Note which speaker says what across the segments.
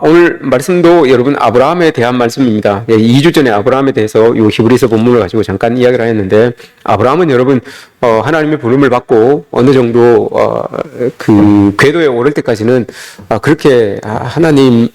Speaker 1: 오늘 말씀도 여러분 아브라함에 대한 말씀입니다. 2주 전에 아브라함에 대해서 이 히브리서 본문을 가지고 잠깐 이야기를 했는데, 아브라함은 여러분 하나님의 부름을 받고 어느 정도 그 궤도에 오를 때까지는 그렇게 하나님의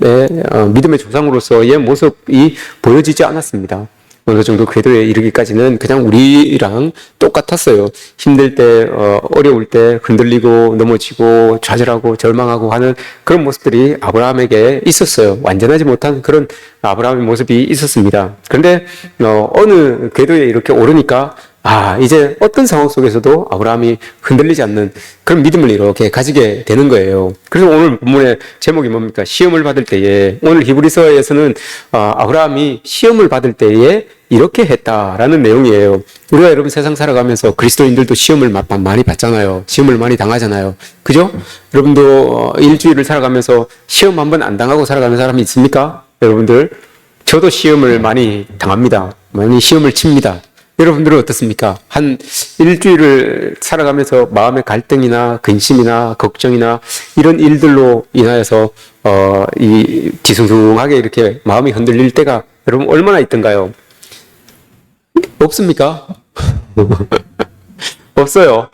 Speaker 1: 믿음의 조상으로서의 모습이 보여지지 않았습니다. 어느 정도 궤도에 이르기까지는 그냥 우리랑 똑같았어요. 힘들 때, 어려울 때 흔들리고 넘어지고 좌절하고 절망하고 하는 그런 모습들이 아브라함에게 있었어요. 완전하지 못한 그런 아브라함의 모습이 있었습니다. 그런데 어느 궤도에 이렇게 오르니까 이제 어떤 상황 속에서도 아브라함이 흔들리지 않는 그런 믿음을 이렇게 가지게 되는 거예요. 그래서 오늘 본문의 제목이 뭡니까? 시험을 받을 때에, 오늘 히브리서에서는 아브라함이 시험을 받을 때에 이렇게 했다라는 내용이에요. 우리가 여러분 세상 살아가면서 그리스도인들도 시험을 많이 받잖아요. 시험을 많이 당하잖아요. 그죠? 여러분도 일주일을 살아가면서 시험 한 번 안 당하고 살아가는 사람이 있습니까? 여러분들, 저도 시험을 많이 당합니다. 많이 시험을 칩니다. 여러분들은 어떻습니까? 한 일주일을 살아가면서 마음의 갈등이나 근심이나 걱정이나 이런 일들로 인하여서 이 뒤숭숭하게 이렇게 마음이 흔들릴 때가 여러분 얼마나 있던가요? 없습니까? 없어요.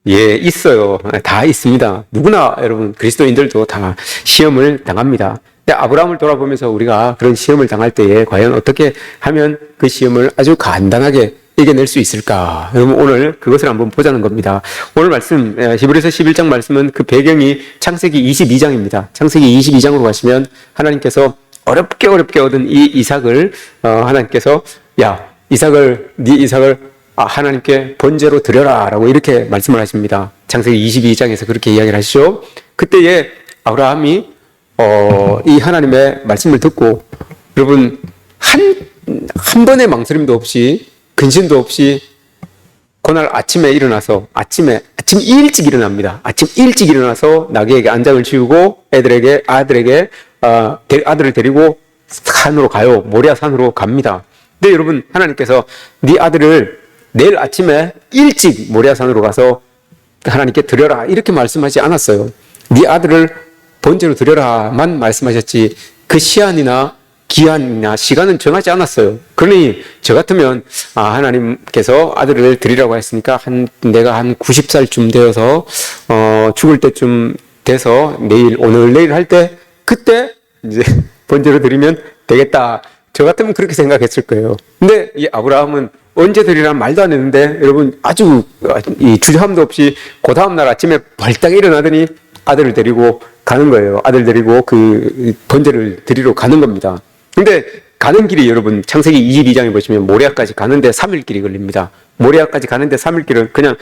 Speaker 1: 예, 있어요. 다 있습니다. 누구나 여러분 그리스도인들도 다 시험을 당합니다. 아브라함을 돌아보면서 우리가 그런 시험을 당할 때에 과연 어떻게 하면 그 시험을 아주 간단하게 이겨낼 수 있을까? 여러분 오늘 그것을 한번 보자는 겁니다. 오늘 말씀 히브리서 11장 말씀은 그 배경이 창세기 22장입니다. 창세기 22장으로 가시면 하나님께서 어렵게 얻은 이 이삭을 하나님께서 네 이삭을 하나님께 번제로 드려라 라고 이렇게 말씀을 하십니다. 창세기 22장에서 그렇게 이야기를 하시죠. 그때에 아브라함이 이 하나님의 말씀을 듣고 여러분 한 번의 망설임도 없이 근심도 없이 그날 아침에 일어나서 아침 일찍 일어납니다. 아침 일찍 일어나서 나귀에게 안장을 치우고 아들을 데리고 산으로 가요. 모리아 산으로 갑니다. 근데 여러분 하나님께서 네 아들을 내일 아침에 일찍 모리아 산으로 가서 하나님께 드려라 이렇게 말씀하지 않았어요. 네 아들을 번제로 드려라만 말씀하셨지 그 시한이나 기한이나 시간은 정하지 않았어요. 그러니 저 같으면 하나님께서 아들을 드리라고 했으니까 내가 한 90살쯤 되어서 죽을 때쯤 돼서 오늘 내일 할 때 그때 이제 번제로 드리면 되겠다. 저 같으면 그렇게 생각했을 거예요. 근데 이 아브라함은 언제 드리라는 말도 안 했는데 여러분 아주 이 주저함도 없이 그 다음날 아침에 벌떡 일어나더니 아들을 데리고 가는 거예요. 아들 데리고 그 번제를 드리러 가는 겁니다. 근데 가는 길이 여러분 창세기 22장에 보시면 모리아까지 가는데 3일 길이 걸립니다. 모리아까지 가는데 3일 길은 그냥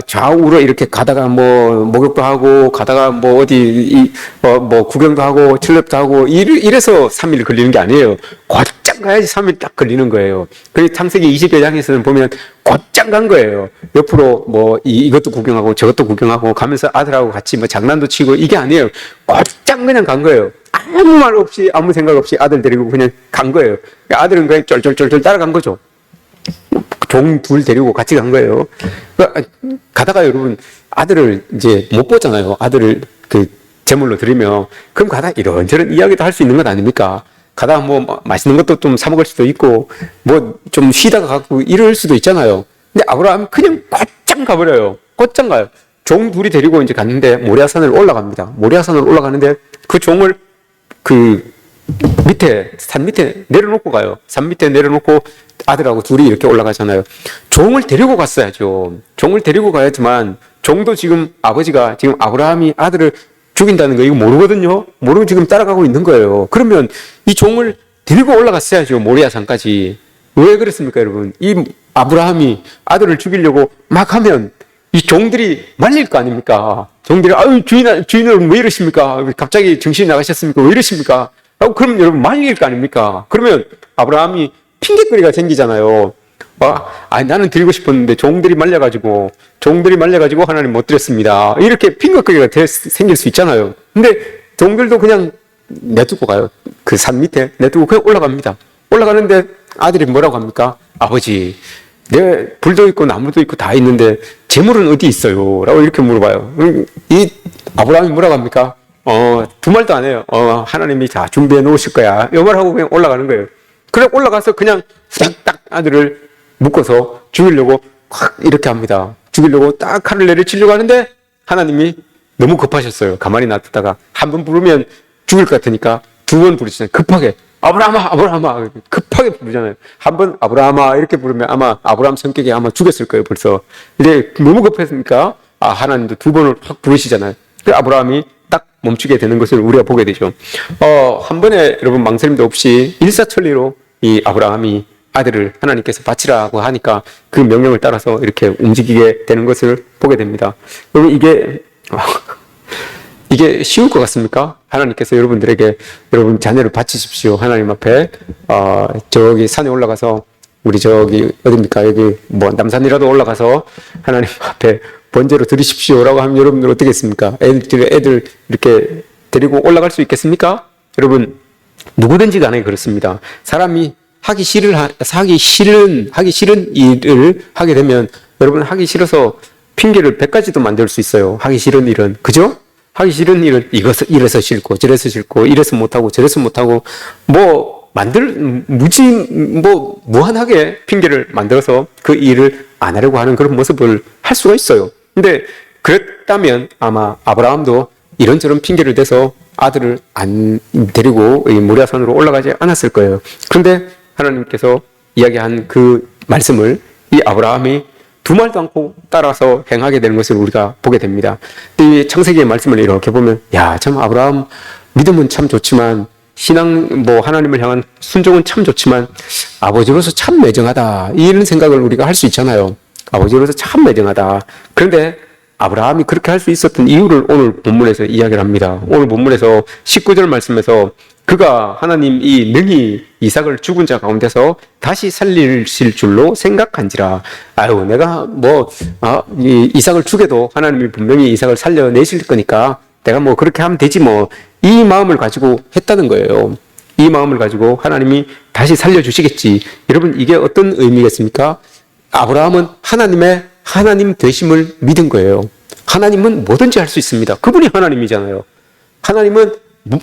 Speaker 1: 좌우로 이렇게 가다가 뭐 목욕도 하고 가다가 뭐 어디 뭐 구경도 하고 출렵도 하고 이래서 3일 걸리는 게 아니에요. 곧장 가야지 3일 딱 걸리는 거예요. 그래서 창세기 20여장에서는 보면 곧장 간 거예요. 옆으로 뭐 이것도 구경하고 저것도 구경하고 가면서 아들하고 같이 뭐 장난도 치고 이게 아니에요. 곧장 그냥 간 거예요. 아무 말 없이 아무 생각 없이 아들 데리고 그냥 간 거예요. 아들은 그냥 쫄쫄쫄쫄 따라간 거죠. 종 둘 데리고 같이 간 거예요. 가다가 여러분 아들을 이제 못 보잖아요. 아들을 그 제물로 드리면 그럼 가다가 이런저런 이야기도 할 수 있는 것 아닙니까? 가다가 뭐 맛있는 것도 좀 사 먹을 수도 있고 뭐 좀 쉬다가 가고 이럴 수도 있잖아요. 근데 아브라함은 그냥 곧장 가버려요. 곧장 가요. 종 둘이 데리고 이제 갔는데 모리아산을 올라갑니다. 모리아산을 올라가는데 그 종을 산 밑에 내려놓고 가요. 산 밑에 내려놓고 아들하고 둘이 이렇게 올라가잖아요. 종을 데리고 갔어야죠. 종을 데리고 가야지만 종도 지금 아버지가 지금 아브라함이 아들을 죽인다는 거 이거 모르거든요. 모르고 지금 따라가고 있는 거예요. 그러면 이 종을 데리고 올라갔어야죠. 모리아산까지. 왜 그랬습니까, 여러분? 이 아브라함이 아들을 죽이려고 막 하면 이 종들이 말릴 거 아닙니까? 종들이 주인은 왜 이러십니까? 갑자기 정신이 나가셨습니까? 왜 이러십니까? 그럼 여러분 말릴 거 아닙니까? 그러면 아브라함이 핑계거리가 생기잖아요. 나는 드리고 싶었는데 종들이 말려가지고 하나님 못 드렸습니다. 이렇게 핑계거리가 생길 수 있잖아요. 근데 종들도 그냥 내두고 가요. 그 산 밑에 내두고 그냥 올라갑니다. 올라가는데 아들이 뭐라고 합니까? 아버지, 내 불도 있고 나무도 있고 다 있는데 재물은 어디 있어요? 라고 이렇게 물어봐요. 이 아브라함이 뭐라고 합니까? 두 말도 안 해요. 하나님이 자, 준비해 놓으실 거야. 이 말하고 그냥 올라가는 거예요. 그래, 올라가서 그냥 딱 아들을 묶어서 죽이려고 확 이렇게 합니다. 죽이려고 딱 칼을 내리치려고 하는데 하나님이 너무 급하셨어요. 가만히 놔뒀다가 한 번 부르면 죽일 것 같으니까 두 번 부르시잖아요. 급하게. 아브라함아, 아브라함아. 급하게 부르잖아요. 한 번 아브라함아 이렇게 부르면 아마 아브라함 성격이 아마 죽였을 거예요, 벌써. 이제 너무 급했으니까 하나님도 두 번을 확 부르시잖아요. 그 아브라함이 딱 멈추게 되는 것을 우리가 보게 되죠. 한 번에 여러분 망설임도 없이 일사천리로 이 아브라함이 아들을 하나님께서 바치라고 하니까 그 명령을 따라서 이렇게 움직이게 되는 것을 보게 됩니다. 여러분 이게 쉬울 것 같습니까? 하나님께서 여러분들에게 여러분 자녀를 바치십시오. 하나님 앞에 저기 산에 올라가서 우리 저기 어딥니까? 여기 뭐 남산이라도 올라가서 하나님 앞에 번제로 드리십시오라고 하면 여러분들 어떻게 했습니까? 애들 이렇게 데리고 올라갈 수 있겠습니까? 여러분 누구든지 간에 그렇습니다. 사람이 하기 싫은 일을 하게 되면 여러분 하기 싫어서 핑계를 100가지도 만들 수 있어요. 하기 싫은 일은. 그죠? 하기 싫은 일은 이래서 싫고 저래서 싫고 이래서 못하고 저래서 못하고 무한하게 핑계를 만들어서 그 일을 안 하려고 하는 그런 모습을 할 수가 있어요. 근데 그랬다면 아마 아브라함도 이런저런 핑계를 대서 아들을 안 데리고 이 모리아산으로 올라가지 않았을 거예요. 그런데 하나님께서 이야기한 그 말씀을 이 아브라함이 두 말도 않고 따라서 행하게 되는 것을 우리가 보게 됩니다. 이 창세기의 말씀을 이렇게 보면 참 아브라함 믿음은 참 좋지만 신앙 하나님을 향한 순종은 참 좋지만 아버지로서 참 매정하다 이런 생각을 우리가 할 수 있잖아요. 아버지로서 참 매정하다. 그런데 아브라함이 그렇게 할 수 있었던 이유를 오늘 본문에서 이야기를 합니다. 오늘 본문에서 19절 말씀에서 그가 하나님이 능히 이삭을 죽은 자 가운데서 다시 살리실 줄로 생각한지라. 내가 이삭을 죽여도 하나님이 분명히 이삭을 살려내실 거니까 내가 그렇게 하면 되지 이 마음을 가지고 했다는 거예요. 이 마음을 가지고 하나님이 다시 살려주시겠지. 여러분 이게 어떤 의미겠습니까? 아브라함은 하나님 되심을 믿은 거예요. 하나님은 뭐든지 할 수 있습니다. 그분이 하나님이잖아요. 하나님은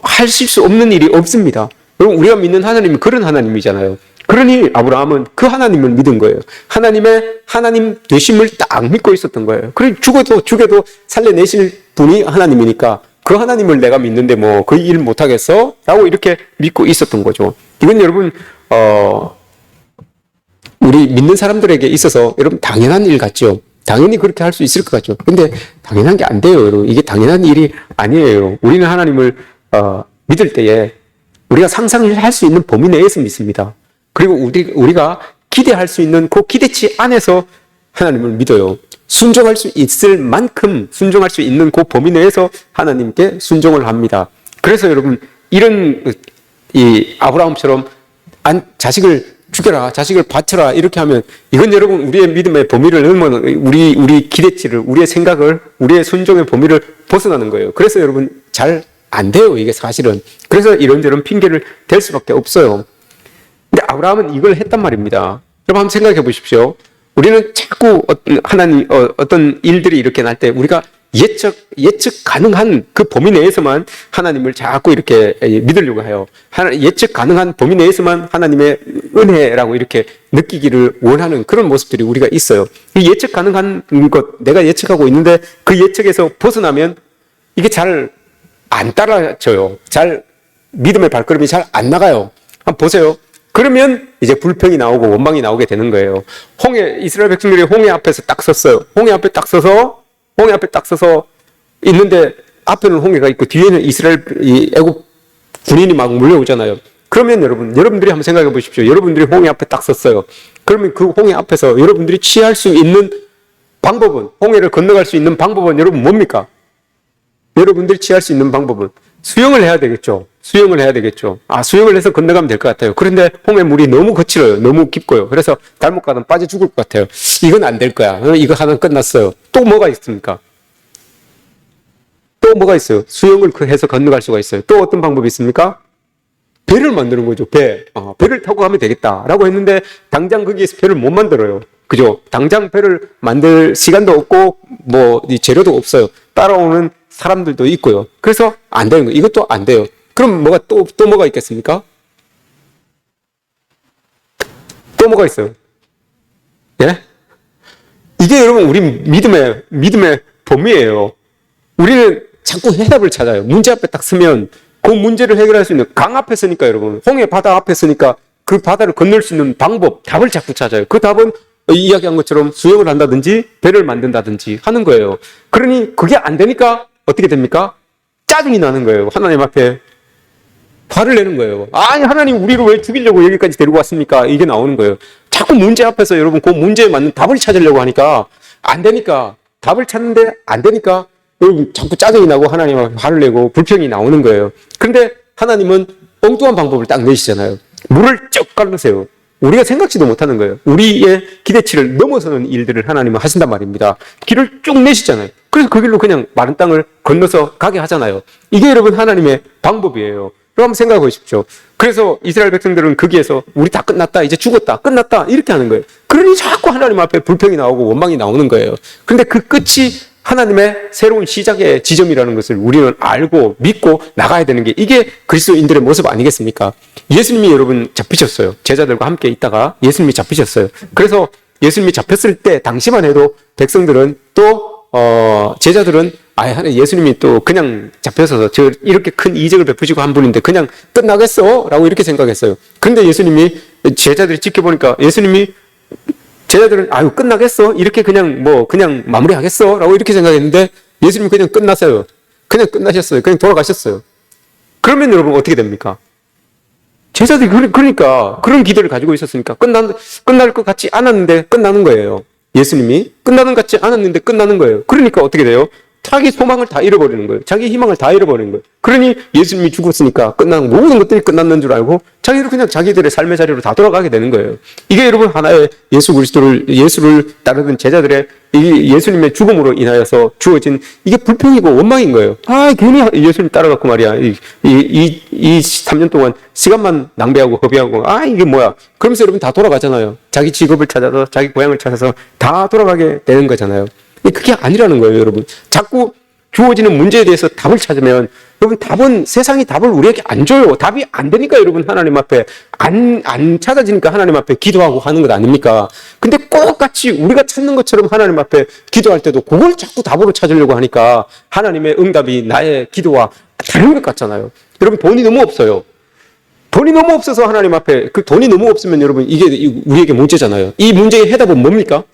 Speaker 1: 하실 수 없는 일이 없습니다. 여러분 우리가 믿는 하나님은 그런 하나님이잖아요. 그러니 아브라함은 그 하나님을 믿은 거예요. 하나님 되심을 딱 믿고 있었던 거예요. 그래 죽여도 살려내실 분이 하나님이니까 그 하나님을 내가 믿는데 그 일 못하겠어? 라고 이렇게 믿고 있었던 거죠. 이건 여러분 우리 믿는 사람들에게 있어서 여러분 당연한 일 같죠? 당연히 그렇게 할 수 있을 것 같죠? 근데 당연한 게 안 돼요, 여러분. 이게 당연한 일이 아니에요. 우리는 하나님을 믿을 때에 우리가 상상할 수 있는 범위 내에서 믿습니다. 그리고 우리가 기대할 수 있는 그 기대치 안에서 하나님을 믿어요. 순종할 수 있을 만큼 순종할 수 있는 그 범위 내에서 하나님께 순종을 합니다. 그래서 여러분 이런 이 아브라함처럼 자식을 죽여라, 자식을 바쳐라 이렇게 하면 이건 여러분 우리의 믿음의 범위를 넘으면 우리 기대치를, 우리의 생각을, 우리의 순종의 범위를 벗어나는 거예요. 그래서 여러분 잘 안 돼요, 이게 사실은. 그래서 이런저런 핑계를 댈 수밖에 없어요. 근데 아브라함은 이걸 했단 말입니다. 여러분 한번 생각해 보십시오. 우리는 자꾸 어떤 일들이 이렇게 날 때 우리가 예측 가능한 그 범위 내에서만 하나님을 자꾸 이렇게 믿으려고 해요. 예측 가능한 범위 내에서만 하나님의 은혜라고 이렇게 느끼기를 원하는 그런 모습들이 우리가 있어요. 이 예측 가능한 것, 내가 예측하고 있는데 그 예측에서 벗어나면 이게 잘 안 따라져요. 믿음의 발걸음이 잘 안 나가요. 한번 보세요. 그러면 이제 불평이 나오고 원망이 나오게 되는 거예요. 이스라엘 백성들이 홍해 앞에서 딱 섰어요. 홍해 앞에 딱 서서 있는데 앞에는 홍해가 있고 뒤에는 애국 군인이 막 물려오잖아요. 그러면 여러분들이 한번 생각해 보십시오. 여러분들이 홍해 앞에 딱 섰어요. 그러면 그 홍해 앞에서 여러분들이 취할 수 있는 방법은, 홍해를 건너갈 수 있는 방법은 여러분 뭡니까? 여러분들이 취할 수 있는 방법은 수영을 해야 되겠죠. 수영을 해서 건너가면 될 것 같아요. 그런데 홍해 물이 너무 거칠어요. 너무 깊고요. 그래서 잘못 가면 빠져 죽을 것 같아요. 이건 안 될 거야. 이거 하나 끝났어요. 또 뭐가 있습니까? 또 뭐가 있어요? 수영을 해서 건너갈 수가 있어요. 또 어떤 방법이 있습니까? 배를 만드는 거죠. 배를 타고 가면 되겠다라고 했는데 당장 거기에서 배를 못 만들어요. 그죠? 당장 배를 만들 시간도 없고 이 재료도 없어요. 따라오는 사람들도 있고요. 그래서 안 되는 거예요. 이것도 안 돼요. 그럼 뭐가 또 뭐가 있겠습니까? 또 뭐가 있어요? 예? 이게 여러분 우리 믿음의 범위예요. 우리는 자꾸 해답을 찾아요. 문제 앞에 딱 서면 그 문제를 해결할 수 있는 강 앞에 서니까 여러분, 홍해 바다 앞에 서니까 그 바다를 건널 수 있는 방법, 답을 자꾸 찾아요. 그 답은 이야기한 것처럼 수영을 한다든지 배를 만든다든지 하는 거예요. 그러니 그게 안 되니까 어떻게 됩니까? 짜증이 나는 거예요. 하나님 앞에 화를 내는 거예요. 아니 하나님 우리를 왜 죽이려고 여기까지 데리고 왔습니까? 이게 나오는 거예요. 자꾸 문제 앞에서 여러분 그 문제에 맞는 답을 찾으려고 하니까 안 되니까, 답을 찾는데 안 되니까 여러분 자꾸 짜증이 나고 하나님 앞에 화를 내고 불평이 나오는 거예요. 그런데 하나님은 엉뚱한 방법을 딱 내시잖아요. 물을 쩍 갈르세요. 우리가 생각지도 못하는 거예요. 우리의 기대치를 넘어서는 일들을 하나님은 하신단 말입니다. 길을 쭉 내시잖아요. 그래서 그 길로 그냥 마른 땅을 건너서 가게 하잖아요. 이게 여러분 하나님의 방법이에요. 그럼 한번 생각해 보십시오. 그래서 이스라엘 백성들은 거기에서 우리 다 끝났다, 이제 죽었다, 끝났다 이렇게 하는 거예요. 그러니 자꾸 하나님 앞에 불평이 나오고 원망이 나오는 거예요. 그런데 그 끝이 하나님의 새로운 시작의 지점이라는 것을 우리는 알고 믿고 나가야 되는 게 이게 그리스도인들의 모습 아니겠습니까? 예수님이 여러분 잡히셨어요. 제자들과 함께 있다가 예수님이 잡히셨어요. 그래서 예수님이 잡혔을 때 당시만 해도 백성들은 또 제자들은 예수님이 또 그냥 잡혀서 저 이렇게 큰 이적을 베푸시고 한 분인데 그냥 끝나겠어? 라고 이렇게 생각했어요. 그런데 예수님이 제자들이 지켜보니까 제자들은 끝나겠어? 이렇게 그냥 마무리하겠어? 라고 이렇게 생각했는데 예수님이 그냥 끝났어요. 그냥 끝나셨어요. 그냥 돌아가셨어요. 그러면 여러분 어떻게 됩니까? 제자들이 그러니까 그런 기대를 가지고 있었으니까 끝날 것 같지 않았는데 끝나는 거예요. 예수님이 끝나는 것 같지 않았는데 끝나는 거예요. 그러니까 어떻게 돼요? 자기 소망을 다 잃어버리는 거예요. 자기 희망을 다 잃어버리는 거예요. 그러니 예수님이 죽었으니까 끝나는 모든 것들이 끝났는 줄 알고 자기들 그냥 자기들의 삶의 자리로 다 돌아가게 되는 거예요. 이게 여러분 하나의 예수를 따르던 제자들의 이 예수님의 죽음으로 인하여서 주어진 이게 불평이고 원망인 거예요. 괜히 예수님 따라갔고 말이야. 이 3년 동안 시간만 낭비하고 허비하고 이게 뭐야. 그러면서 여러분 다 돌아가잖아요. 자기 직업을 찾아서 자기 고향을 찾아서 다 돌아가게 되는 거잖아요. 그게 아니라는 거예요, 여러분. 자꾸 주어지는 문제에 대해서 답을 찾으면 여러분 세상이 답을 우리에게 안 줘요. 답이 안 되니까 여러분 하나님 앞에 안 찾아지니까 하나님 앞에 기도하고 하는 것 아닙니까? 근데 똑같이 우리가 찾는 것처럼 하나님 앞에 기도할 때도 그걸 자꾸 답으로 찾으려고 하니까 하나님의 응답이 나의 기도와 다른 것 같잖아요. 여러분 돈이 너무 없어요. 돈이 너무 없어서 하나님 앞에 그 돈이 너무 없으면 여러분 이게 우리에게 문제잖아요. 이 문제의 해답은 뭡니까?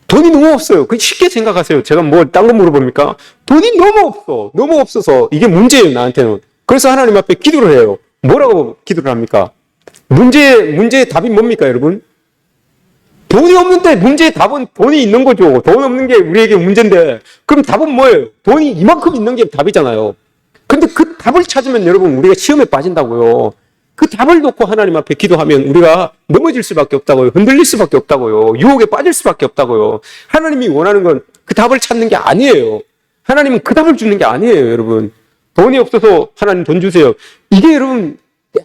Speaker 1: 돈이 너무 없어요. 그 쉽게 생각하세요. 제가 딴 거 물어봅니까? 돈이 너무 없어서 이게 문제예요, 나한테는. 그래서 하나님 앞에 기도를 해요. 뭐라고 기도를 합니까? 문제의 답이 뭡니까, 여러분? 돈이 없는데 문제의 답은 돈이 있는 거죠. 돈 없는 게 우리에게 문제인데, 그럼 답은 뭐예요? 돈이 이만큼 있는 게 답이잖아요. 근데 그 답을 찾으면 여러분, 우리가 시험에 빠진다고요. 그 답을 놓고 하나님 앞에 기도하면 우리가 넘어질 수밖에 없다고요. 흔들릴 수밖에 없다고요. 유혹에 빠질 수밖에 없다고요. 하나님이 원하는 건 그 답을 찾는 게 아니에요. 하나님은 그 답을 주는 게 아니에요, 여러분. 돈이 없어서 하나님 돈 주세요. 이게 여러분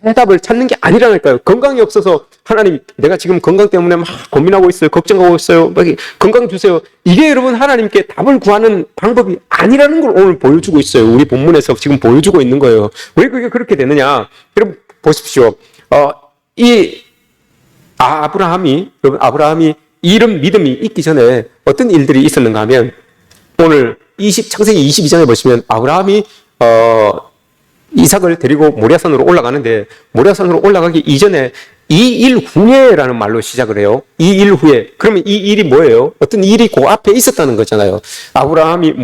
Speaker 1: 해답을 찾는 게 아니라니까요. 건강이 없어서 하나님 내가 지금 건강 때문에 막 고민하고 있어요. 걱정하고 있어요. 건강 주세요. 이게 여러분 하나님께 답을 구하는 방법이 아니라는 걸 오늘 보여주고 있어요. 우리 본문에서 지금 보여주고 있는 거예요. 왜 그게 그렇게 되느냐. 여러분 보십시오. 아브라함이 이런 믿음이 있기 전에 어떤 일들이 있었는가 하면 오늘 창세기 22장에 보시면 아브라함이 이삭을 데리고 모리아산으로 올라가는데 모리아산으로 올라가기 이전에 이 일 후에라는 말로 시작을 해요. 이 일 후에. 그러면 이 일이 뭐예요? 어떤 일이 그 앞에 있었다는 거잖아요. 아브라함이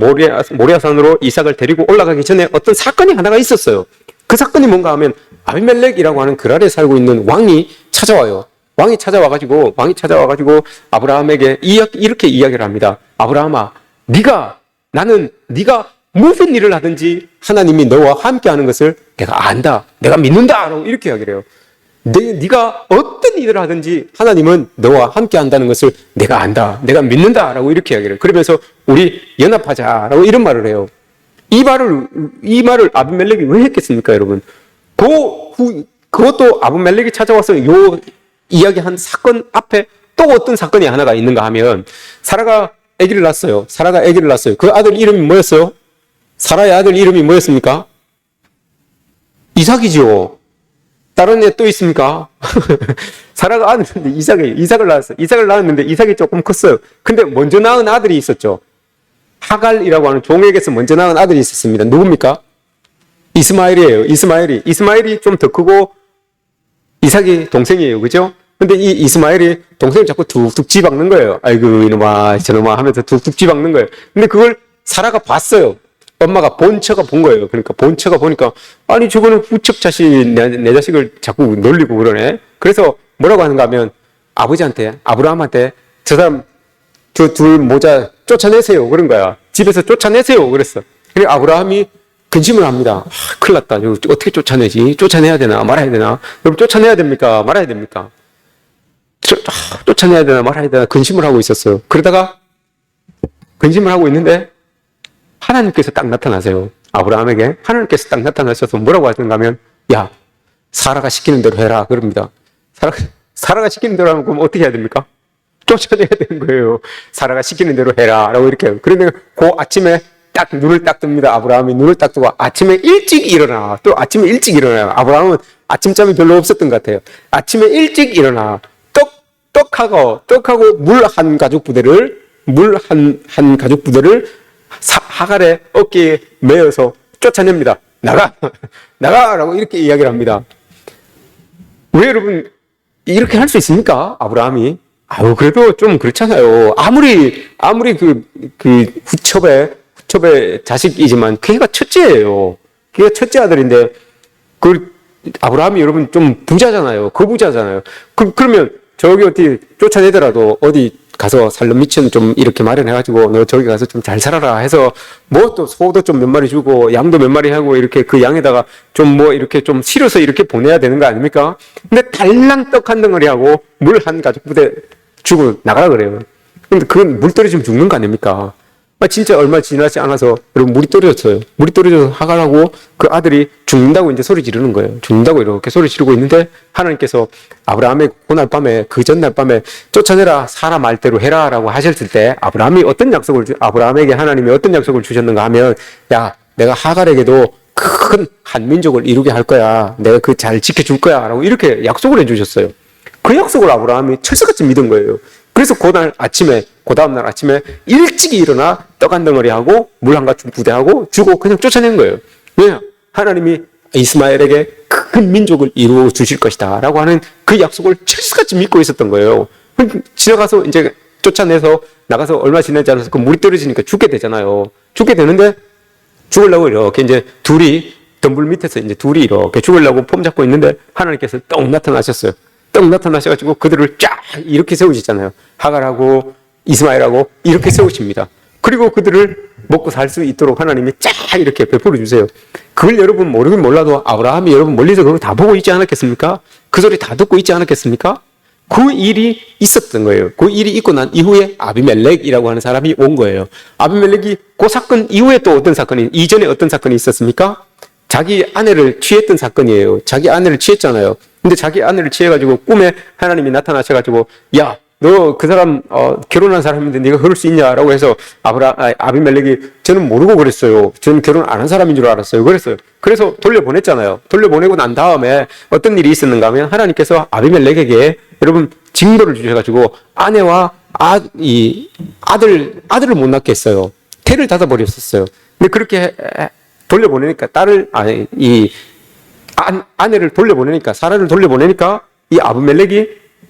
Speaker 1: 모리아산으로 이삭을 데리고 올라가기 전에 어떤 사건이 하나가 있었어요. 그 사건이 뭔가 하면 아비멜렉이라고 하는 그랄에 살고 있는 왕이 찾아와요. 왕이 찾아와가지고 아브라함에게 이렇게 이야기를 합니다. 아브라함아, 네가 무슨 일을 하든지 하나님이 너와 함께하는 것을 내가 안다. 내가 믿는다. 라고 이렇게 이야기를 해요. 네가 어떤 일을 하든지 하나님은 너와 함께한다는 것을 내가 안다. 내가 믿는다. 라고 이렇게 이야기를 해요. 그러면서 우리 연합하자. 라고 이런 말을 해요. 이 말을 아비멜렉이 왜 했겠습니까, 여러분? 그것도 아비멜렉이 찾아와서 이야기한 사건 앞에 또 어떤 사건이 하나가 있는가 하면 사라가 아기를 낳았어요. 사라가 아기를 낳았어요. 그 아들 이름이 뭐였어요? 사라의 아들 이름이 뭐였습니까? 이삭이죠. 다른 애 또 있습니까? 사라가 아들인데 이삭을 낳았어요. 이삭을 낳았는데 이삭이 조금 컸어요. 근데 먼저 낳은 아들이 있었죠. 하갈이라고 하는 종에게서 먼저 낳은 아들이 있었습니다. 누굽니까? 이스마엘이에요. 이스마엘이 좀 더 크고 이삭이 동생이에요. 그죠? 근데 이 이스마엘이 동생을 자꾸 툭툭 쥐박는 거예요. 아이고 이놈아 저놈아 하면서 툭툭 쥐박는 거예요. 근데 그걸 사라가 봤어요. 엄마가 본처가 본 거예요. 그러니까 본처가 보니까 아니 저거는 후척 자식 내 자식을 자꾸 놀리고 그러네. 그래서 뭐라고 하는가 하면 아버지한테 아브라함한테 저 사람 저 둘 모자 쫓아내세요 그런 거야. 집에서 쫓아내세요 그랬어. 그래 아브라함이 근심을 합니다. 큰일 났다. 이거 어떻게 쫓아내지? 쫓아내야 되나 말아야 되나? 여러분 쫓아내야 됩니까? 말아야 됩니까? 쫓아내야 되나 말아야 되나 근심을 하고 있었어요. 그러다가 근심을 하고 있는데 하나님께서 딱 나타나세요. 아브라함에게 하나님께서 딱 나타나셔서 뭐라고 하시는가 하면 야 사라가 시키는 대로 해라 그럽니다. 사라가 시키는 대로 하면 그럼 어떻게 해야 됩니까? 쫓아내야 되는 거예요. 사라가 시키는 대로 해라 라고 이렇게 그런데 그 아침에 딱 눈을 딱 뜹니다. 아브라함이 눈을 딱 뜨고 아침에 일찍 일어나. 또 아침에 일찍 일어나요. 아브라함은 아침잠이 별로 없었던 것 같아요. 아침에 일찍 일어나. 떡하고 물 한 가죽 부대를 하갈의 어깨에 메어서 쫓아냅니다. 나가라고 이렇게 이야기를 합니다. 왜 여러분 이렇게 할 수 있습니까? 아브라함이 그래도 좀 그렇잖아요. 아무리 그 후첩의 자식이지만 걔가 첫째예요. 걔가 첫째 아들인데 그 아브라함이 여러분 좀 부자잖아요. 거부자잖아요. 그러면 저기 어디 쫓아내더라도 어디 가서 살런 미천 좀 이렇게 마련해가지고 너 저기 가서 좀 잘 살아라 해서 뭐 또 소도 좀 몇 마리 주고 양도 몇 마리 하고 이렇게 그 양에다가 좀 뭐 이렇게 좀 실어서 이렇게 보내야 되는 거 아닙니까? 근데 달랑 떡 한 덩어리 하고 물 한 가죽 부대 주고 나가라 그래요. 근데 그건 물 떨어지면 죽는 거 아닙니까? 진짜 얼마 지나지 않아서 여러분 물이 떨어졌어요. 물이 떨어져서 하갈하고 그 아들이 죽는다고 이제 소리 지르는 거예요. 죽는다고 이렇게 소리 지르고 있는데 하나님께서 아브라함의 그날 밤에 그 전날 밤에 쫓아내라 사라 말대로 해라라고 하셨을 때 아브라함에게 하나님이 어떤 약속을 주셨는가 하면 야 내가 하갈에게도 큰 한 민족을 이루게 할 거야. 내가 그 잘 지켜줄 거야 라고 이렇게 약속을 해주셨어요. 그 약속을 아브라함이 철석같이 믿은 거예요. 그래서 그 다음날 아침에 일찍 일어나 떡 한 덩어리 하고 물 한 가죽 부대하고 주고 그냥 쫓아낸 거예요. 왜? 하나님이 이스마엘에게 큰 민족을 이루어 주실 것이다 라고 하는 그 약속을 철수같이 믿고 있었던 거예요. 지나가서 이제 쫓아내서 나가서 얼마 지나지 않아서 그 물이 떨어지니까 죽게 되잖아요. 죽게 되는데 죽으려고 이렇게 이제 둘이 덤불 밑에서 이제 둘이 이렇게 죽으려고 폼 잡고 있는데 하나님께서 떡 나타나셨어요. 떡 나타나셔가지고 그들을 쫙 이렇게 세우시잖아요. 하갈하고 이스마엘하고 이렇게 세우십니다. 그리고 그들을 먹고 살 수 있도록 하나님이 쫙 이렇게 베풀어 주세요. 그걸 여러분 모르긴 몰라도 아브라함이 여러분 멀리서 그걸 다 보고 있지 않았겠습니까? 그 소리 다 듣고 있지 않았겠습니까? 그 일이 있었던 거예요. 그 일이 있고 난 이후에 아비멜렉이라고 하는 사람이 온 거예요. 아비멜렉이 그 사건 이후에 또 이전에 어떤 사건이 있었습니까? 자기 아내를 취했던 사건이에요. 자기 아내를 취했잖아요. 근데 자기 아내를 취해가지고 꿈에 하나님이 나타나셔가지고 야, 너 그 사람 결혼한 사람인데 네가 그럴 수 있냐라고 해서 아비멜렉이 저는 모르고 그랬어요. 저는 결혼 안 한 사람인 줄 알았어요. 그래서 돌려보냈잖아요. 돌려보내고 난 다음에 어떤 일이 있었는가 하면 하나님께서 아비멜렉에게 여러분 징벌을 주셔가지고 아내와 아들을 못 낳게 했어요. 태를 닫아버렸었어요. 근데 그렇게 돌려보내니까 아내를 돌려보내니까 사라를 돌려보내니까 이 아비멜렉이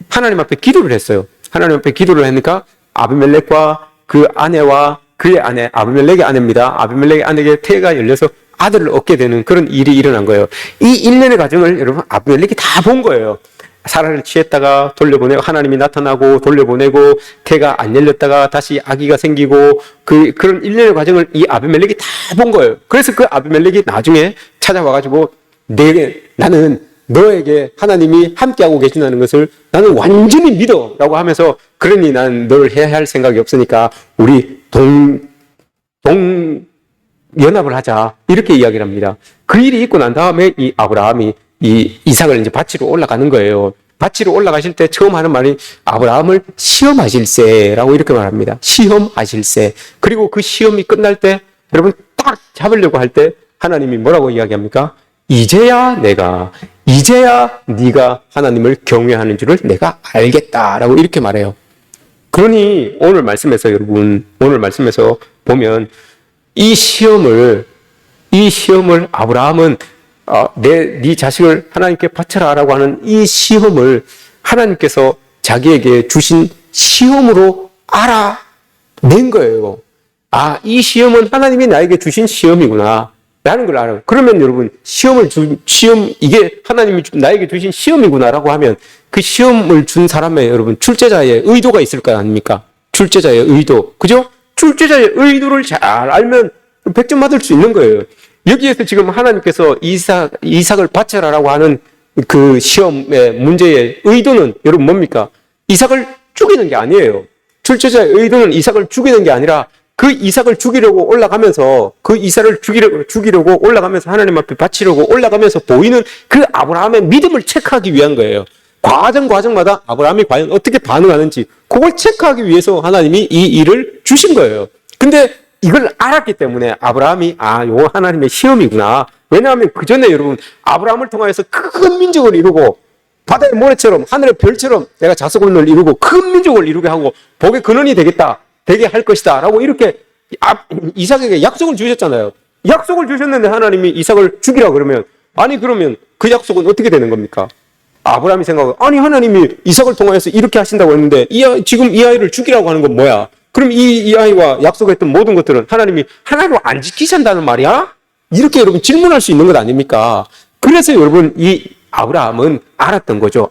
Speaker 1: 하나님 앞에 기도를 했어요. 하나님 앞에 기도를 하니까 아비멜렉과 그 아내와 그의 아내 아비멜렉의 아내입니다. 아비멜렉의 아내에게 태가 열려서 아들을 얻게 되는 그런 일이 일어난 거예요. 이 일련의 과정을 여러분 아비멜렉이 다 본 거예요. 사라를 취했다가 돌려보내고 하나님이 나타나고 돌려보내고 태가 안 열렸다가 다시 아기가 생기고 그런 일련의 과정을 이 아비멜렉이 다 본 거예요. 그래서 그 아비멜렉이 나중에 찾아와가지고 나는 너에게 하나님이 함께하고 계신다는 것을 나는 완전히 믿어 라고 하면서 그러니 난 널 해야 할 생각이 없으니까 우리 연합을 하자 이렇게 이야기를 합니다. 그 일이 있고 난 다음에 이 아브라함이 이 이삭을 이제 바치러 올라가는 거예요. 바치러 올라가실 때 처음 하는 말이 아브라함을 시험하실세라고 이렇게 말합니다. 시험하실세. 그리고 그 시험이 끝날 때 여러분 딱 잡으려고 할 때 하나님이 뭐라고 이야기합니까? 이제야 네가 하나님을 경외하는 줄을 내가 알겠다라고 이렇게 말해요. 그러니 오늘 말씀에서 여러분, 오늘 말씀에서 보면 이 시험을 아브라함은 네 자식을 하나님께 바쳐라라고 하는 이 시험을 하나님께서 자기에게 주신 시험으로 알아낸 거예요. 이 시험은 하나님이 나에게 주신 시험이구나 라는 걸 알아요. 그러면 여러분 시험 이게 하나님이 나에게 주신 시험이구나라고 하면 그 시험을 준 사람의 여러분 출제자의 의도가 있을 거 아닙니까? 출제자의 의도, 그죠? 출제자의 의도를 잘 알면 100점 받을 수 있는 거예요. 여기에서 지금 하나님께서 이삭을 바쳐라라고 하는 그 시험의 문제의 의도는 여러분 뭡니까? 이삭을 죽이는 게 아니에요. 출제자의 의도는 이삭을 죽이는 게 아니라 그 이삭을 죽이려고 올라가면서 그 이삭을 죽이려고 올라가면서 하나님 앞에 바치려고 올라가면서 보이는 그 아브라함의 믿음을 체크하기 위한 거예요. 과정마다 아브라함이 과연 어떻게 반응하는지 그걸 체크하기 위해서 하나님이 이 일을 주신 거예요. 근데 이걸 알았기 때문에 아브라함이 요거 하나님의 시험이구나. 왜냐하면 그 전에 여러분 아브라함을 통하여서 큰 민족을 이루고 바다의 모래처럼 하늘의 별처럼 내가 자손을 이루고 큰 민족을 이루게 하고 복의 근원이 되게 할 것이다 라고 이렇게 이삭에게 약속을 주셨잖아요. 약속을 주셨는데 하나님이 이삭을 죽이라 그러면 그러면 그 약속은 어떻게 되는 겁니까? 아브라함이 생각하고 하나님이 이삭을 통하여서 이렇게 하신다고 했는데 지금 이 아이를 죽이라고 하는 건 뭐야? 그럼 이 아이와 약속했던 모든 것들은 하나님이 하나로 안 지키신다는 말이야? 이렇게 여러분 질문할 수 있는 것 아닙니까? 그래서 여러분 이 아브라함은 알았던 거죠.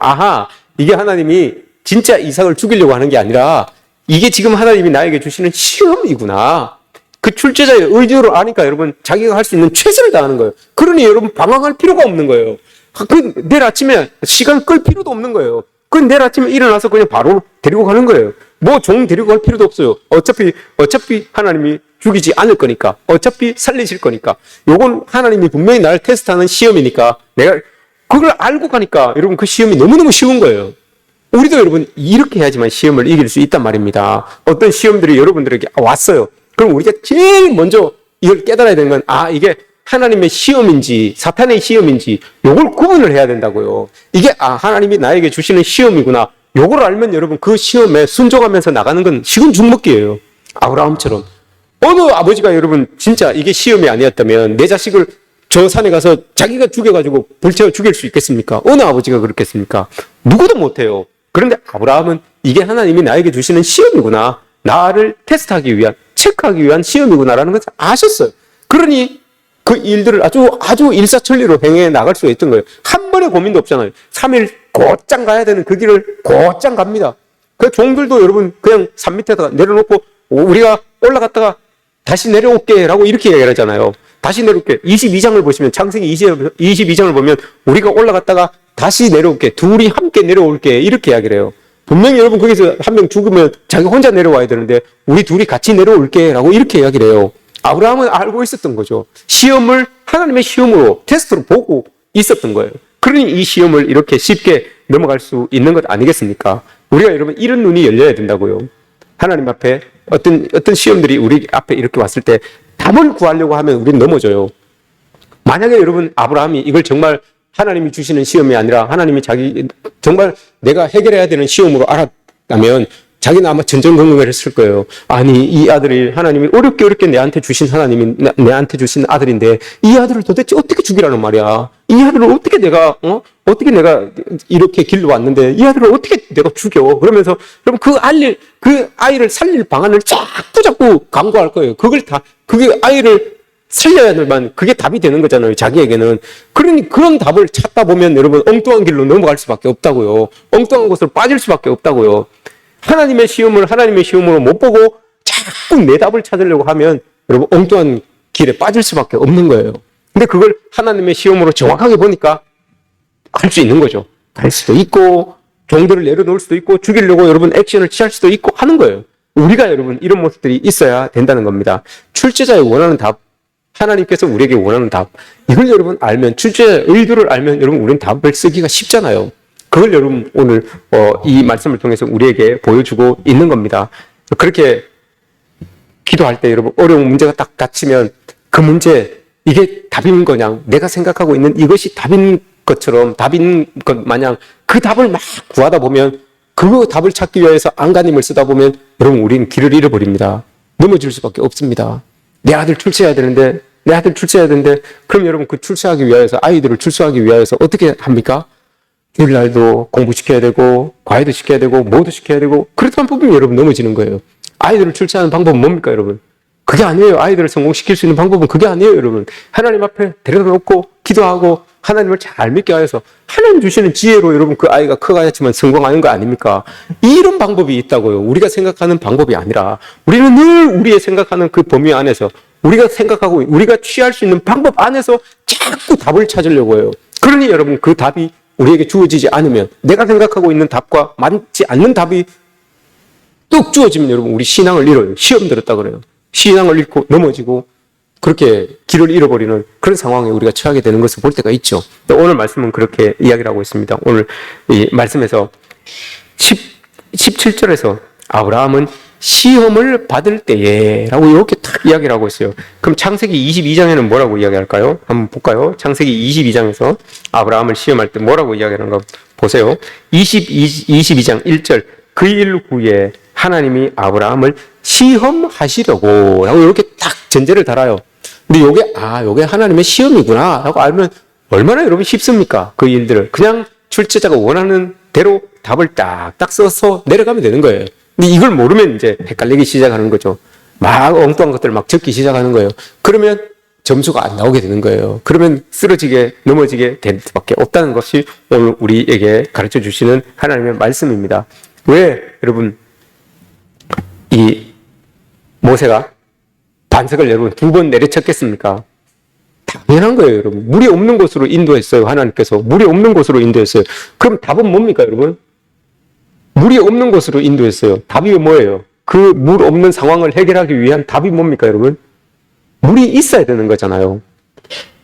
Speaker 1: 이게 하나님이 진짜 이삭을 죽이려고 하는 게 아니라 이게 지금 하나님이 나에게 주시는 시험이구나. 그 출제자의 의도를 아니까 여러분 자기가 할 수 있는 최선을 다하는 거예요. 그러니 여러분 방황할 필요가 없는 거예요. 내일 아침에 시간 끌 필요도 없는 거예요. 내일 아침에 일어나서 그냥 바로 데리고 가는 거예요. 종 데리고 갈 필요도 없어요. 어차피 하나님이 죽이지 않을 거니까. 어차피 살리실 거니까. 요건 하나님이 분명히 나를 테스트하는 시험이니까 내가 그걸 알고 가니까 여러분 그 시험이 너무너무 쉬운 거예요. 우리도 여러분 이렇게 해야지만 시험을 이길 수 있단 말입니다. 어떤 시험들이 여러분들에게 왔어요. 그럼 우리가 제일 먼저 이걸 깨달아야 되는 건 이게 하나님의 시험인지 사탄의 시험인지 요걸 구분을 해야 된다고요. 이게 하나님이 나에게 주시는 시험이구나. 요걸 알면 여러분 그 시험에 순종하면서 나가는 건 식은 죽먹기예요. 아브라함처럼. 어느 아버지가 여러분 진짜 이게 시험이 아니었다면 내 자식을 저 산에 가서 자기가 죽여가지고 불태워 죽일 수 있겠습니까? 어느 아버지가 그렇겠습니까? 누구도 못해요. 그런데 아브라함은 이게 하나님이 나에게 주시는 시험이구나. 나를 테스트하기 위한, 체크하기 위한 시험이구나라는 것을 아셨어요. 그러니 그 일들을 아주 일사천리로 행해 나갈 수가 있던 거예요. 한 번의 고민도 없잖아요. 3일 곧장 가야 되는 그 길을 곧장 갑니다. 그 종들도 여러분 그냥 산 밑에다가 내려놓고 우리가 올라갔다가 다시 내려올게 라고 이렇게 얘기를 하잖아요. 다시 내려올게. 22장을 보시면 창세기 22장을 보면 우리가 올라갔다가 다시 내려올게. 둘이 함께 내려올게. 이렇게 이야기를 해요. 분명히 여러분 거기서 한 명 죽으면 자기 혼자 내려와야 되는데 우리 둘이 같이 내려올게 라고 이렇게 이야기를 해요. 아브라함은 알고 있었던 거죠. 시험을 하나님의 시험으로 테스트로 보고 있었던 거예요. 그러니 이 시험을 이렇게 쉽게 넘어갈 수 있는 것 아니겠습니까? 우리가 여러분 이런 눈이 열려야 된다고요. 하나님 앞에 어떤 시험들이 우리 앞에 이렇게 왔을 때 답을 구하려고 하면 우리는 넘어져요. 만약에 여러분 아브라함이 이걸 정말 하나님이 주시는 시험이 아니라 하나님이 정말 내가 해결해야 되는 시험으로 알았다면 자기는 아마 전전긍긍했을 거예요. 이 아들이 하나님이 어렵게 내한테 주신 내한테 주신 아들인데 이 아들을 도대체 어떻게 죽이라는 말이야. 이 아들을 어떻게 내가 이렇게 길러왔는데 이 아들을 어떻게 내가 죽여. 그러면서 여러분 그 아이를 살릴 방안을 자꾸 강구할 거예요. 그게 아이를 살려야만 그게 답이 되는 거잖아요. 자기에게는. 그러니 그런 답을 찾다 보면 여러분 엉뚱한 길로 넘어갈 수밖에 없다고요. 엉뚱한 곳으로 빠질 수밖에 없다고요. 하나님의 시험으로 못 보고 자꾸 내 답을 찾으려고 하면 여러분 엉뚱한 길에 빠질 수밖에 없는 거예요. 근데 그걸 하나님의 시험으로 정확하게 보니까 할 수 있는 거죠. 갈 수도 있고 종들을 내려놓을 수도 있고 죽이려고 여러분 액션을 취할 수도 있고 하는 거예요. 우리가 여러분 이런 모습들이 있어야 된다는 겁니다. 출제자의 원하는 답, 하나님께서 우리에게 원하는 답, 이걸 여러분 알면, 출제자의 의도를 알면 여러분 우리는 답을 쓰기가 쉽잖아요. 그걸 여러분 오늘 이 말씀을 통해서 우리에게 보여주고 있는 겁니다. 그렇게 기도할 때 여러분 어려운 문제가 딱 닥치면 그 문제 이게 답인 거냐, 내가 생각하고 있는 이것이 답인 것처럼 답인 것 마냥 그 답을 막 구하다 보면 그 답을 찾기 위해서 안간힘을 쓰다 보면 여러분 우리는 길을 잃어버립니다. 넘어질 수밖에 없습니다. 내 아들 출세해야 되는데 그럼 여러분 그 출세하기 위해서 아이들을 출세하기 위해서 어떻게 합니까? 주일날도 공부시켜야 되고 과외도 시켜야 되고 뭐도 시켜야 되고 그렇다면 보면 여러분 넘어지는 거예요. 아이들을 출세하는 방법은 뭡니까 여러분? 그게 아니에요. 아이들을 성공시킬 수 있는 방법은 그게 아니에요 여러분. 하나님 앞에 데려다 놓고 기도하고 하나님을 잘 믿게 하여서 하나님 주시는 지혜로 여러분 그 아이가 커가야지만 성공하는 거 아닙니까? 이런 방법이 있다고요. 우리가 생각하는 방법이 아니라 우리는 늘 우리의 생각하는 그 범위 안에서 우리가 생각하고 우리가 취할 수 있는 방법 안에서 자꾸 답을 찾으려고 해요. 그러니 여러분 그 답이 우리에게 주어지지 않으면 내가 생각하고 있는 답과 맞지 않는 답이 뚝 주어지면 여러분 우리 신앙을 잃어요. 시험 들었다 그래요. 신앙을 잃고 넘어지고 그렇게 길을 잃어버리는 그런 상황에 우리가 처하게 되는 것을 볼 때가 있죠. 오늘 말씀은 그렇게 이야기를 하고 있습니다. 오늘 이 말씀에서 17절에서 아브라함은 시험을 받을 때에 라고 이렇게 딱 이야기를 하고 있어요. 그럼 창세기 22장에는 뭐라고 이야기할까요? 한번 볼까요? 창세기 22장에서 아브라함을 시험할 때 뭐라고 이야기하는가 보세요. 22장 1절 그 일 후에 하나님이 아브라함을 시험하시려고 라고 이렇게 딱 전제를 달아요. 근데 요게 하나님의 시험이구나 라고 알면 얼마나 여러분 쉽습니까? 그 일들을 그냥 출제자가 원하는 대로 답을 딱딱 써서 내려가면 되는 거예요. 근데 이걸 모르면 이제 헷갈리기 시작하는 거죠. 막 엉뚱한 것들을 막 적기 시작하는 거예요. 그러면 점수가 안 나오게 되는 거예요. 그러면 쓰러지게 넘어지게 될 수밖에 없다는 것이 오늘 우리에게 가르쳐 주시는 하나님의 말씀입니다. 왜 여러분 이 모세가 반석을 여러분 2번 내려쳤겠습니까? 당연한 거예요, 여러분. 물이 없는 곳으로 인도했어요. 하나님께서 물이 없는 곳으로 인도했어요. 그럼 답은 뭡니까, 여러분? 물이 없는 곳으로 인도했어요. 답이 뭐예요? 그 물 없는 상황을 해결하기 위한 답이 뭡니까, 여러분? 물이 있어야 되는 거잖아요.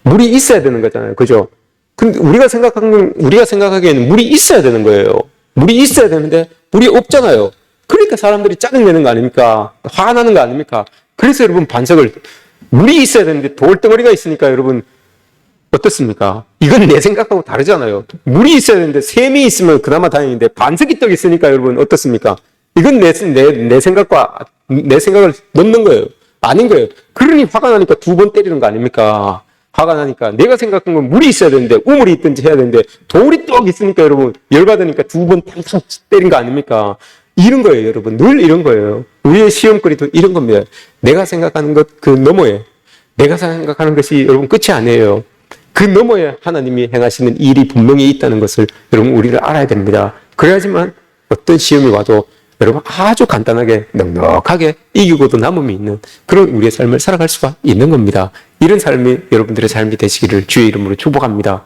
Speaker 1: 물이 있어야 되는 거잖아요. 그죠? 근데 우리가 생각하기에는 물이 있어야 되는 거예요. 물이 있어야 되는데 물이 없잖아요. 그러니까 사람들이 짜증내는 거 아닙니까? 화나는 거 아닙니까? 그래서 여러분 반석을 물이 있어야 되는데 돌덩어리가 있으니까 여러분 어떻습니까? 이건 내 생각하고 다르잖아요. 물이 있어야 되는데 샘이 있으면 그나마 다행인데 반석이 떡 있으니까 여러분 어떻습니까? 이건 내 생각을 넣는 거예요. 아닌 거예요. 그러니 화가 나니까 2번 때리는 거 아닙니까? 화가 나니까 내가 생각한 건 물이 있어야 되는데 우물이 있든지 해야 되는데 돌이 떡 있으니까 여러분 열받으니까 2번 탕탕 때린 거 아닙니까? 이런 거예요, 여러분. 늘 이런 거예요. 우리의 시험거리도 이런 겁니다. 내가 생각하는 것 그 너머에 내가 생각하는 것이 여러분 끝이 아니에요. 그 너머에 하나님이 행하시는 일이 분명히 있다는 것을 여러분 우리를 알아야 됩니다. 그래야지만 어떤 시험이 와도 여러분 아주 간단하게 넉넉하게 이기고도 남음이 있는 그런 우리의 삶을 살아갈 수가 있는 겁니다. 이런 삶이 여러분들의 삶이 되시기를 주의 이름으로 축복합니다.